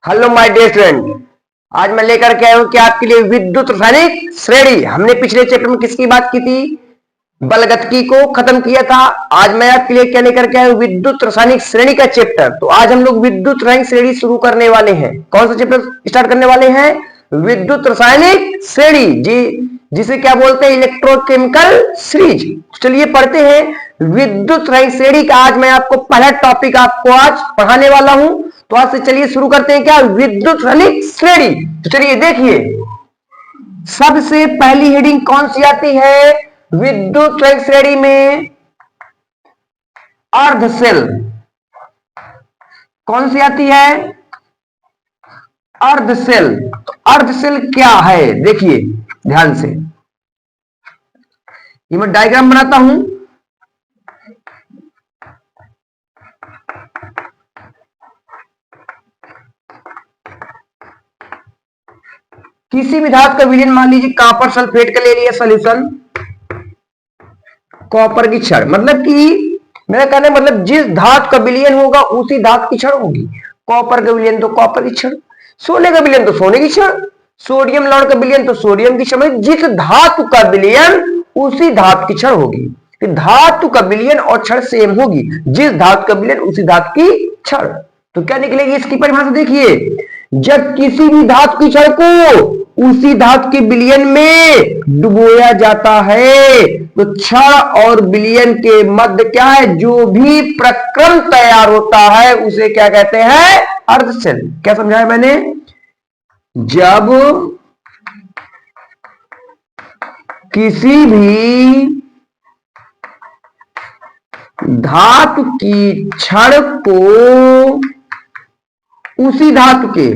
Hello my dear student, आज मैं लेकर के आया हूं कि आपके लिए विद्युत रासायनिक श्रेणी। हमने पिछले चैप्टर में किसकी बात की थी? बलगतकी को खत्म किया था। आज मैं आपके लिए क्या लेकर के आया हूं? विद्युत रासायनिक श्रेणी का चैप्टर। तो आज हम लोग विद्युत रासायनिक श्रेणी शुरू करने वाले हैं। कौन सा चैप्टर स्टार्ट करने वाले हैं? विद्युत रासायनिक श्रेणी जी, जिसे क्या बोलते हैं? Electrochemical series. चलिए पढ़ते हैं विद्युत रासायनिक श्रेणी का। आज मैं आपको पहला टॉपिक आपको आज पढ़ाने वाला हूं। तो आज से चलिए शुरू करते हैं क्या? विद्युत रासायनिक श्रेणी। तो चलिए देखिए, सबसे पहली हेडिंग कौन सी आती है विद्युत रासायनिक श्रेणी में? अर्धशेल। कौन सी आती है? अर्धशेल। तो अर्धशेल क्या है देखिए ध्यान से। ये मैं डायग्राम बनाता हूं। किसी भी धातु का विलयन, मान लीजिए कॉपर सल्फेट का ले लिया सोल्यूशन, कॉपर की छड़, मतलब कि मेरा कहने मतलब जिस धातु का विलयन होगा उसी धातु की छड़ होगी। कॉपर का विलयन तो कॉपर की छड़, सोने का विलयन तो सोने की छड़, सोडियम लौह का विलयन तो सोडियम की छड़। जिस धातु का विलयन उसी धातु की छड़ होगी। धातु का विलयन और छड़ सेम होगी, जिस धातु का विलयन उसी धातु की छड़। तो क्या निकलेगी इसकी परिभाषा? देखिए, जब किसी भी धातु की छड़ को उसी धातु के विलयन में डुबोया जाता है तो छड़ और विलयन के मध्य क्या है? जो भी प्रक्रम तैयार होता है उसे क्या कहते हैं? अर्धशेल। क्या समझाया मैंने? जब किसी भी धातु की छड़ को उसी धातु के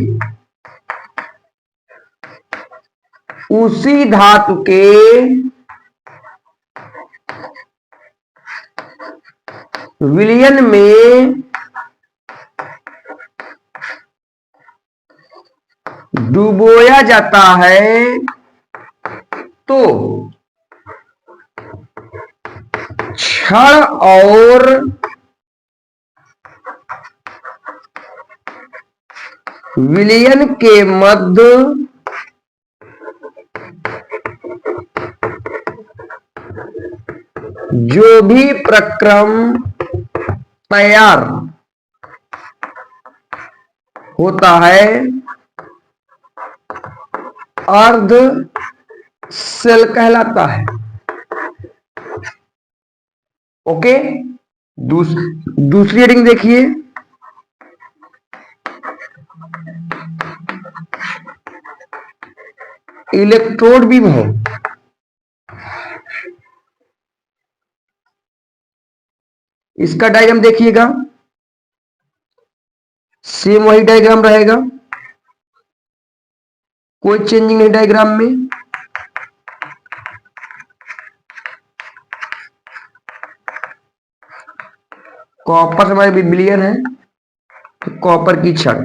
विलयन में डुबोया जाता है तो छड़ और विलयन के मध्य जो भी प्रक्रम तैयार होता है अर्धशेल कहलाता है। ओके, दूसरी हेडिंग देखिए, इलेक्ट्रोड विभव। इसका डायग्राम देखिएगा, सेम वही डायग्राम रहेगा, कोई चेंजिंग नहीं डायग्राम में। कॉपर हमारे विलयन है तो कॉपर की छड़,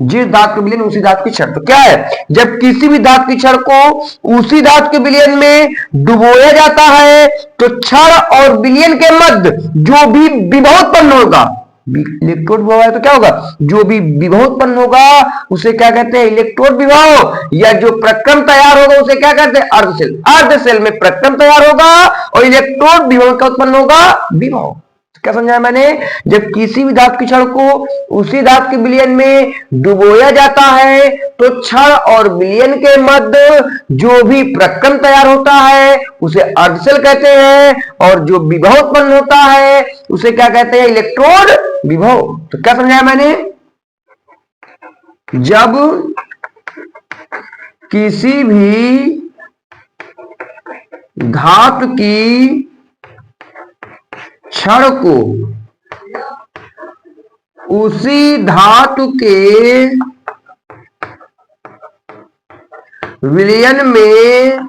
जिस धातु के विलयन उसी धातु की छड़। तो क्या है? जब किसी भी धातु की छड़ को उसी धातु के विलयन में डुबोया जाता है तो छड़ और विलयन के मध्य जो भी विभव उत्पन्न होगा, इलेक्ट्रोड विभव है तो क्या होगा? जो भी विभव उत्पन्न होगा उसे क्या कहते हैं? इलेक्ट्रोड विभव। या जो प्रक्रम तैयार होगा उसे क्या कहते हैं? अर्धशेल। अर्धशेल में प्रक्रम तैयार होगा और इलेक्ट्रोड विभव का उत्पन्न होगा विभव। क्या समझाया मैंने? जब किसी भी धातु की छड़ को उसी धातु के विलयन में डुबोया जाता है तो छड़ और विलयन के मध्य जो भी प्रक्रम तैयार होता है उसे अर्धशेल कहते हैं, और जो विभव उत्पन्न होता है उसे क्या कहते हैं? इलेक्ट्रोड विभव। तो क्या समझाया मैंने? जब किसी भी धातु की छड़ को उसी धातु के विलयन में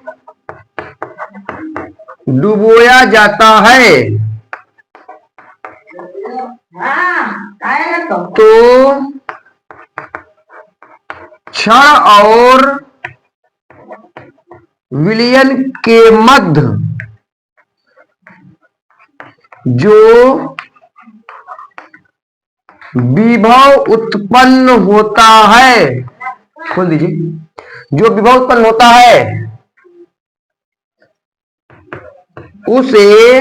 डुबोया जाता है तो छड़ और विलयन के मध्य जो विभव उत्पन्न होता है, खोल दीजिए, जो विभव उत्पन्न होता है उसे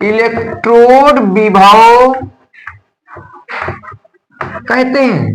इलेक्ट्रोड विभव कहते हैं।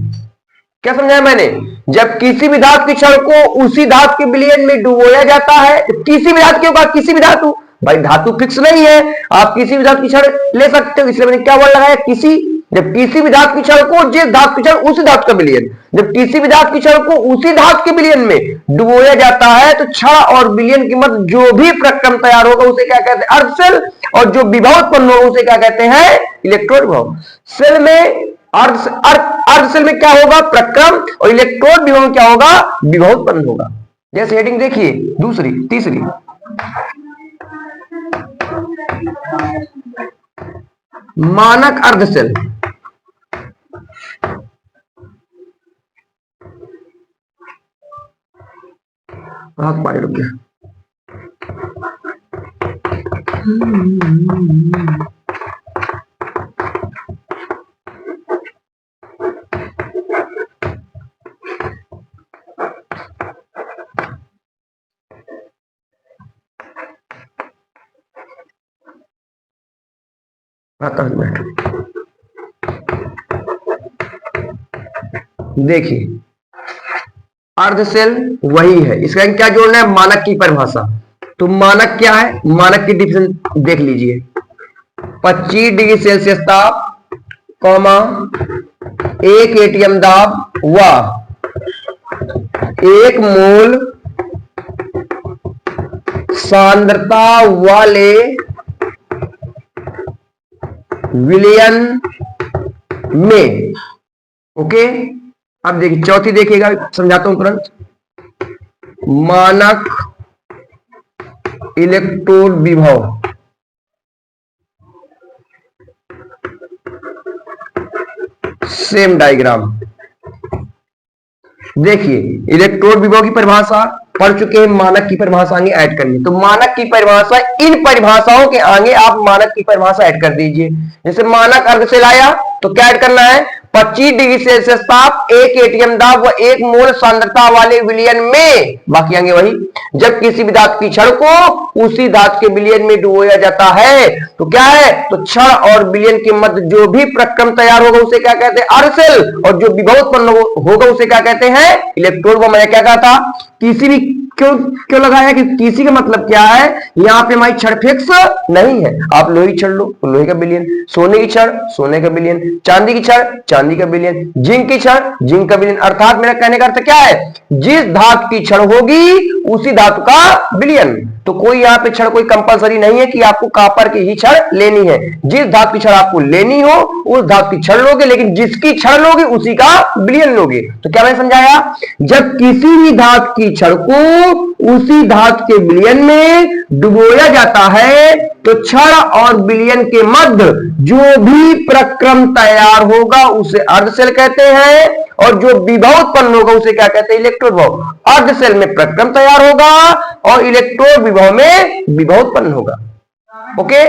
क्या समझाया मैंने? जब किसी भी धातु के क्षण को उसी धातु के विलयन में डुबोया जाता है, किसी भी धातु के ऊपर, किसी भी धातु, भाई धातु फिक्स नहीं है, आप किसी भी धातु की क्षण ले सकते हो, इसलिए मैंने क्या वर्ड लगाया, किसी। जब किसी भी धातु की क्षण को जिस धातु के क्षण उसी धातु का विलयन, जब किसी भी धातु की क्षण को उसी धातु के विलयन में डुबोया जाता है तो क्षण और विलयन के मध्य जो भी प्रक्रम तैयार होगा उसे क्या कहते हैं? अर्ध सेल। और जो विभव उत्पन्न होगा उसे क्या कहते हैं? इलेक्ट्रोड विभव। सेल में अर्ध सेल में क्या होगा? प्रक्रम। और इलेक्ट्रोड विभव में क्या होगा? विभव उत्पन्न होगा। जैसे हेडिंग देखिए, दूसरी, तीसरी, मानक अर्ध सेल। हाथ पानी रुक गया। देखिए, अर्ध सेल वही है, इसका क्या जोड़ना है? मानक की परिभाषा। तो मानक क्या है? मानक की डिफिनेशन देख लीजिए, 25 डिग्री सेल्सियस ताप, कॉमा 1 एटीएम दाब व 1 मोल सांद्रता वाले विलयन में। ओके, अब देखिए चौथी, देखिएगा, समझाता हूं तुरंत। मानक इलेक्ट्रोड विभव, सेम डायग्राम। देखिए, इलेक्ट्रोड विभव की परिभाषा पढ़ चुके हैं, मानक की परिभाषा आगे ऐड करनी। तो मानक की परिभाषा, इन परिभाषाओं के आगे आप मानक की परिभाषा ऐड कर दीजिए। जैसे मानक अर्ध सेल आया तो क्या ऐड करना है? 25 डिग्री सेल्सियस ताप, 1 एटीएम दाब व 1 मोल सांद्रता वाले विलयन में, बाकी आगे वही। जब किसी भी धातु की क्षण को उसी धातु के विलयन में डुबोया जाता है तो क्या है? तो क्षण और विलयन के मध्य जो भी प्रक्रम तैयार होगा उसे क्या कहते हैं? अर्ध सेल। और जो विभव उत्पन्न होगा उसे क्या कहते हैं? इलेक्ट्रोड। वो मैंने क्या कहा था? किसी भी, क्यों लगाया कि किसी का मतलब क्या है? यहाँ पे हमारी क्षण फिक्स नहीं है। आप लोहे की क्षण लो तो लोहे का विलयन, सोने की क्षण सोने का विलयन, चांदी की क्षण चांदी का विलयन, जिंक की क्षण जिंक का विलयन। अर्थात मेरा कहने का अर्थ क्या है? जिस धातु की क्षण होगी उसी धातु का विलयन। तो कोई यहाँ पे क्षण कोई कंपलसरी नहीं है कि आपको कॉपर की ही क्षण लेनी है। जिस धातु की क्षण आपको लेनी हो उस धातु की क्षण लोगे, लेकिन जिसकी क्षण लोगे उसी का विलयन लोगे। तो क्या मैंने समझाया? जब किसी भी धातु की क्षण को उसी धातु के विलयन में डुबोया जाता है तो क्षण और विलयन के मध्य जो भी प्रक्रम तैयार होगा उसे अर्ध सेल कहते हैं। और जो विभव उत्पन्न होगा उसे क्या कहते हैं? इलेक्ट्रोड विभव। अर्ध सेल में प्रक्रम तैयार होगा और इलेक्ट्रोड विभव में विभव उत्पन्न होगा। ओके,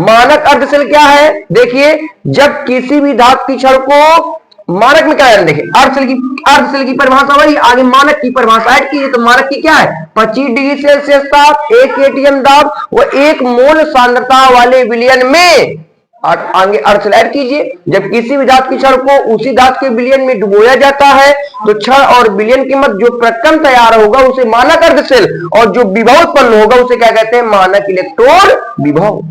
मानक अर्ध सेल क्या है? देखिए, जब किसी भी धातु की क्षण को, मानक में क्या है? देखिए, अर्ध सेल की परिभाषा वही, आगे मानक की परिभाषा ऐड कीजिए। तो मानक की क्या है? 25 डिग्री सेल्सियस ताप, 1 एटीएम दाब व 1 मोल सांद्रता वाले विलयन में। आगे अर्ध सेल ऐड कीजिए। जब किसी भी धातु की क्षण को उसी धातु के विलयन में डुबोया जाता है तो क्षण और विलयन के मध्य जो प्रक्रम तैयार होगा उसे मानक अर्ध सेल, और जो विभव उत्पन्न होगा उसे क्या कहते हैं? मानक इलेक्ट्रोड विभव।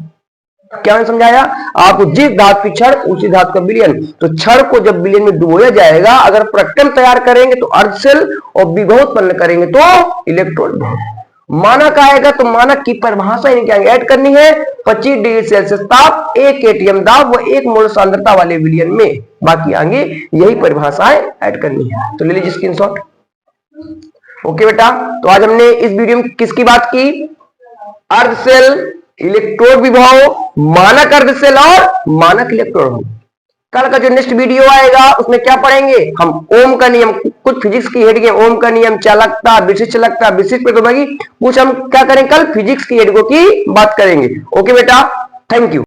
क्या मैंने समझाया आपको? जिस धातु की क्षण उसी धातु का विलयन। तो क्षण को जब विलयन में डुबोया जाएगा, अगर प्रक्रम तैयार करेंगे तो अर्ध सेल और विभव उत्पन्न करेंगे तो इलेक्ट्रोड विभव। मानक आएगा तो मानक की परिभाषा इनके आगे ऐड करनी है। 25 डिग्री सेल्सियस ताप, 1 एटीएम दाब व 1 मोल सांद्रता वाले विलयन में, बाकी आगे यही परिभाषाएं ऐड करनी है। तो ले लीजिए स्क्रीनशॉट। ओके बेटा, तो आज हमने इस वीडियो में किसकी बात की? अर्ध सेल, इलेक्ट्रोड विभव, मानक अर्ध सेल और मानक इलेक्ट्रोड विभव। कल का जो नेक्स्ट वीडियो आएगा उसमें क्या पढ़ेंगे हम? ओम का नियम, कुछ फिजिक्स की हेडिंग है, ओम का नियम, चालकता, विशिष्ट चालकता, विशिष्ट प्रतिरोधकता, कुछ हम क्या करें? कल फिजिक्स की हेडिंगों की बात करेंगे। ओके बेटा, थैंक यू।